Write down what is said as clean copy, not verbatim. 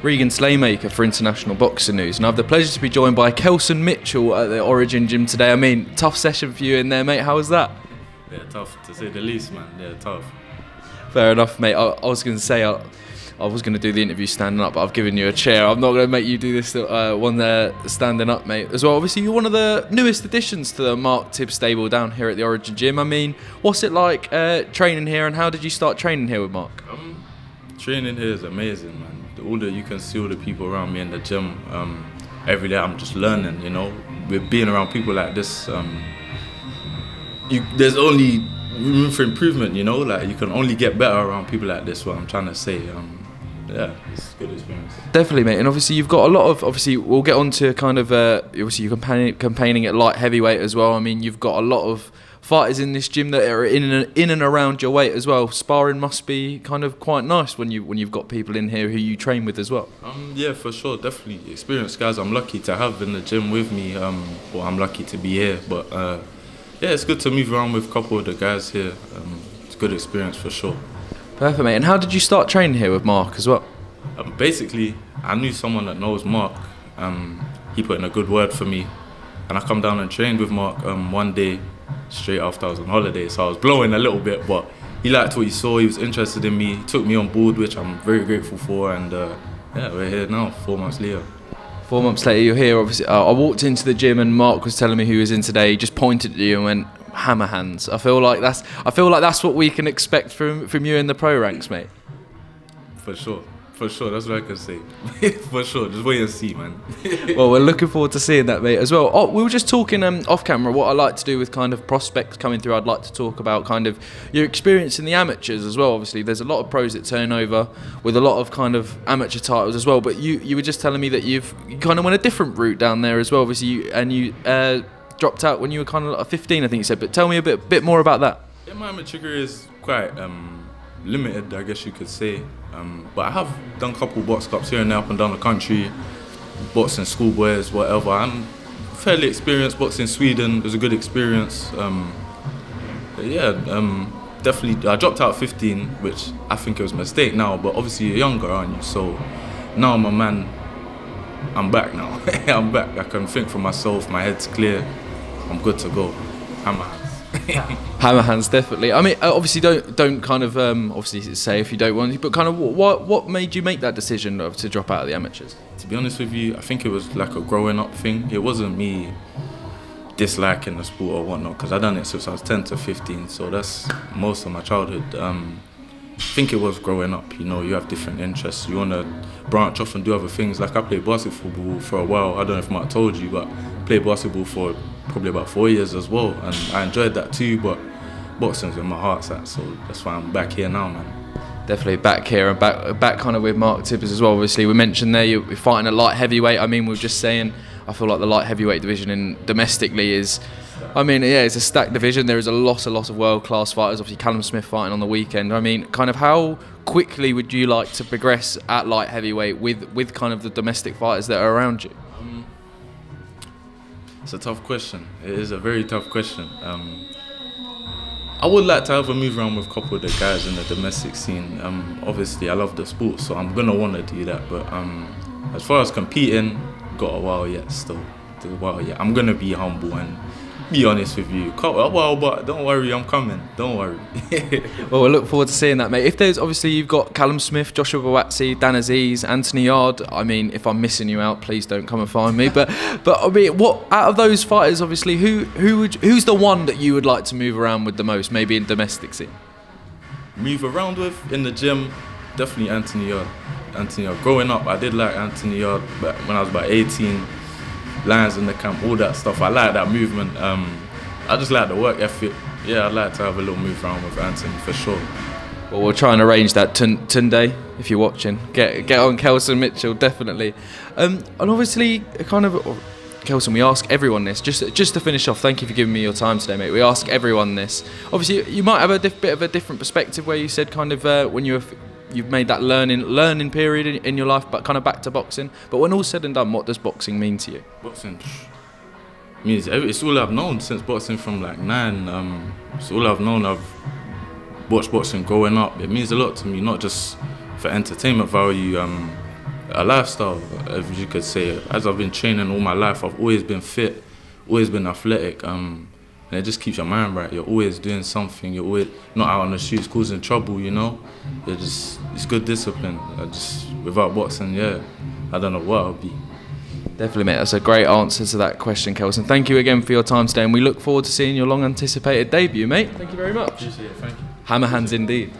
Regan Slaymaker for International Boxing News, and I have the pleasure to be joined by Kelson Mitchell at the Origin Gym today. I mean, tough session for you in there, mate. How was that? Yeah, tough to say the least, man. Yeah, tough. Fair enough, mate. I was going to say I was going to do the interview standing up, but I've given you a chair. I'm not going to make you do this one there standing up, mate. As well, obviously, you're one of the newest additions to the Mark Tibbs stable down here at the Origin Gym. I mean, what's it like training here, and how did you start training here with Mark? Training here is amazing, man. You can see all the people around me in the gym. Every day I'm just learning, you know. With being around people like this, there's only room for improvement, you know. Like, you can only get better around people like this. What I'm trying to say. Yeah, it's a good experience. Definitely, mate. And obviously, you've got a lot of. Obviously, we'll get on to kind of. Obviously, you're campaigning at light heavyweight as well. I mean, you've got a lot of fighters in this gym that are in and around your weight as well. Sparring must be kind of quite nice when you've got people in here who you train with as well. Yeah, for sure, definitely. Experienced guys I'm lucky to have in the gym with me. I'm lucky to be here. But yeah, it's good to move around with a couple of the guys here. It's a good experience for sure. Perfect, mate. And how did you start training here with Mark as well? Basically, I knew someone that knows Mark. He put in a good word for me, and I come down and trained with Mark one day straight after I was on holiday. So I was blowing a little bit, but he liked what he saw. He was interested in me. He took me on board, which I'm very grateful for. And yeah, we're here now, 4 months later. 4 months later, you're here. Obviously, I walked into the gym and Mark was telling me who was in today. He just pointed at you and went, "Hammer hands." I feel like that's what we can expect from you in the pro ranks, mate. For sure, that's what I can say. For sure, just wait and see, man. Well, we're looking forward to seeing that, mate, as well. Oh, we were just talking off camera. What I like to do with kind of prospects coming through, I'd like to talk about kind of your experience in the amateurs as well. Obviously, there's a lot of pros that turn over with a lot of kind of amateur titles as well. But you were just telling me that you kind of went a different route down there as well. Obviously, you dropped out when you were kind of like 15, I think you said. But tell me a bit more about that. Yeah, my amateur career is quite limited, I guess you could say. But I have done a couple box cups here and there up and down the country, boxing schoolboys, whatever. I'm fairly experienced. Boxing in Sweden was a good experience. Definitely. I dropped out at 15, which I think it was a mistake now, but obviously you're younger, aren't you? So now I'm a man. I'm back now. I'm back. I can think for myself. My head's clear. I'm good to go. Hammer hands. Hammer hands, definitely. I mean, obviously, don't kind of obviously say if you don't want to, but kind of what made you make that decision to drop out of the amateurs? To be honest with you, I think it was like a growing up thing. It wasn't me disliking the sport or whatnot, because I done it since I was 10 to 15, so that's most of my childhood. I think it was growing up. You know, you have different interests. You want to branch off and do other things. Like, I played basketball for a while. I don't know if Mark told you, but I played basketball for probably about 4 years as well, and I enjoyed that too. But boxing's where my heart's at, so that's why I'm back here now, man. Definitely back here and back kind of with Mark Tibbs as well. Obviously, we mentioned there you're fighting at light heavyweight. I mean, we were just saying, I feel like the light heavyweight division domestically is, I mean, yeah, it's a stacked division. There is a lot of world-class fighters. Obviously, Callum Smith fighting on the weekend. I mean, kind of how quickly would you like to progress at light heavyweight with kind of the domestic fighters that are around you? It's a tough question. It is a very tough question. I would like to have a move around with a couple of the guys in the domestic scene. Obviously, I love the sport, so I'm going to want to do that. But as far as competing, got a while yet still. I'm going to be humble and be honest with you. But don't worry, I'm coming. Don't worry. Well, we'll look forward to seeing that, mate. If there's, obviously, you've got Callum Smith, Joshua Bawatsi, Dan Aziz, Anthony Yard. I mean, if I'm missing you out, please don't come and find me. But I mean, what out of those fighters, obviously, who's the one that you would like to move around with the most, maybe in domestic scene? Move around with in the gym, definitely Anthony Yard. Growing up, I did like Anthony Yard, but when I was about 18. Lions in the camp, all that stuff. I like that movement. I just like the work ethic. Yeah, I'd like to have a little move around with Anthony for sure. Well, we'll try and arrange that Tunde, if you're watching. Get on Kelson Mitchell, definitely. And obviously, kind of, Kelson, we ask everyone this, just to finish off. Thank you for giving me your time today, mate. We ask everyone this. Obviously, you might have a bit of a different perspective where you said kind of when you've made that learning period in your life, but kind of back to boxing. But when all's said and done, what does boxing mean to you? Boxing means it's all I've known since boxing from like 9. It's all I've known. I've watched boxing growing up. It means a lot to me, not just for entertainment value. a lifestyle, if you could say. As I've been training all my life, I've always been fit, always been athletic, and it just keeps your mind right. You're always doing something. You're always not out on the streets causing trouble. You know, it's good discipline. Without boxing, yeah, I don't know what I'll be. Definitely, mate. That's a great answer to that question, Kelson. Thank you again for your time today, and we look forward to seeing your long-anticipated debut, mate. Thank you very much. Appreciate it. Thank you. Hammer hands indeed.